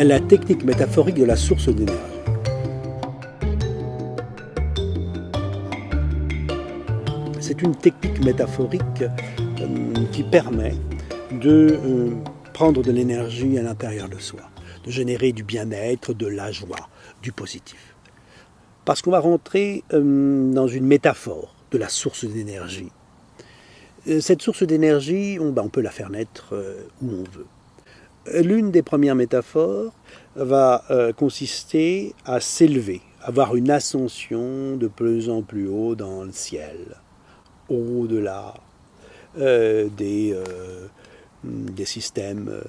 la technique métaphorique de la source d'énergie. C'est une technique métaphorique qui permet de prendre de l'énergie à l'intérieur de soi, de générer du bien-être, de la joie, du positif. Parce qu'on va rentrer dans une métaphore de la source d'énergie. Cette source d'énergie, on peut la faire naître où on veut. L'une des premières métaphores va consister à s'élever, avoir une ascension de plus en plus haut dans le ciel, au-delà des systèmes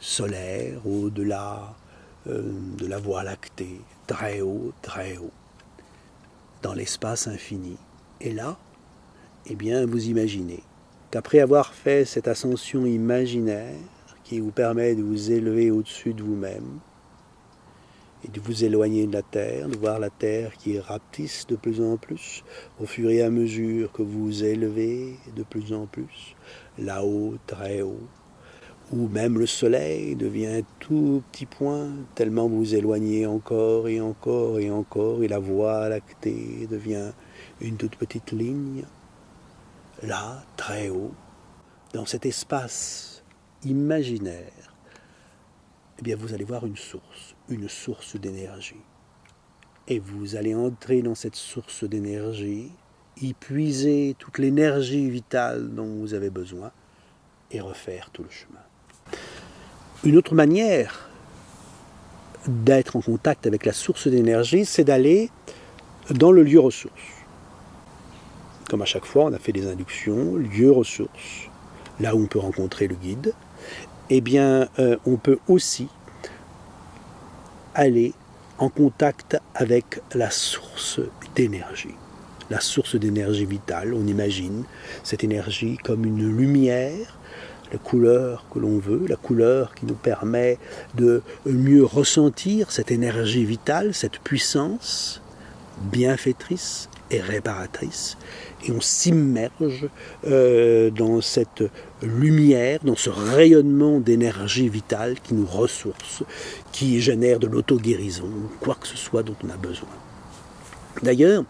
solaires, au-delà de la Voie lactée, très haut, dans l'espace infini. Et là, vous imaginez qu'après avoir fait cette ascension imaginaire qui vous permet de vous élever au-dessus de vous-même et de vous éloigner de la Terre, de voir la Terre qui rapetisse de plus en plus au fur et à mesure que vous vous élevez de plus en plus, là-haut, très haut, où même le soleil devient un tout petit point, tellement vous vous éloignez encore et encore et encore, et la Voie lactée devient une toute petite ligne. Là, très haut, dans cet espace imaginaire, vous allez voir une source d'énergie. Et vous allez entrer dans cette source d'énergie, y puiser toute l'énergie vitale dont vous avez besoin et refaire tout le chemin. Une autre manière d'être en contact avec la source d'énergie, c'est d'aller dans le lieu ressource. Comme à chaque fois, on a fait des inductions, lieu ressource, là où on peut rencontrer le guide. On peut aussi aller en contact avec la source d'énergie. La source d'énergie vitale, on imagine cette énergie comme une lumière, la couleur que l'on veut, la couleur qui nous permet de mieux ressentir cette énergie vitale, cette puissance bienfaitrice et réparatrice. Et on s'immerge dans cette lumière, dans ce rayonnement d'énergie vitale qui nous ressource, qui génère de l'auto-guérison, quoi que ce soit dont on a besoin. D'ailleurs,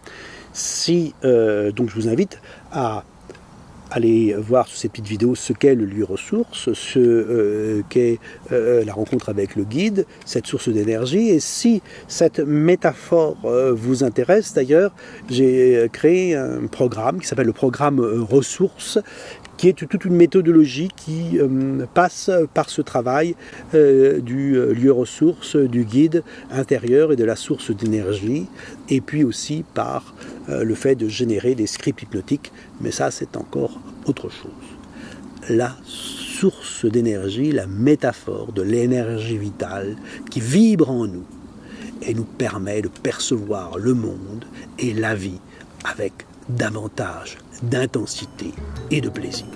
donc je vous invite à aller voir sur ces petites vidéos ce qu'est le lieu ressource, ce qu'est la rencontre avec le guide, cette source d'énergie. Et si cette métaphore vous intéresse, d'ailleurs, j'ai créé un programme qui s'appelle le programme Ressources, qui est toute une méthodologie qui passe par ce travail du lieu ressource, du guide intérieur et de la source d'énergie, et puis aussi par le fait de générer des scripts hypnotiques, mais ça c'est encore autre chose. La source d'énergie, la métaphore de l'énergie vitale qui vibre en nous et nous permet de percevoir le monde et la vie avec davantage d'intensité et de plaisir.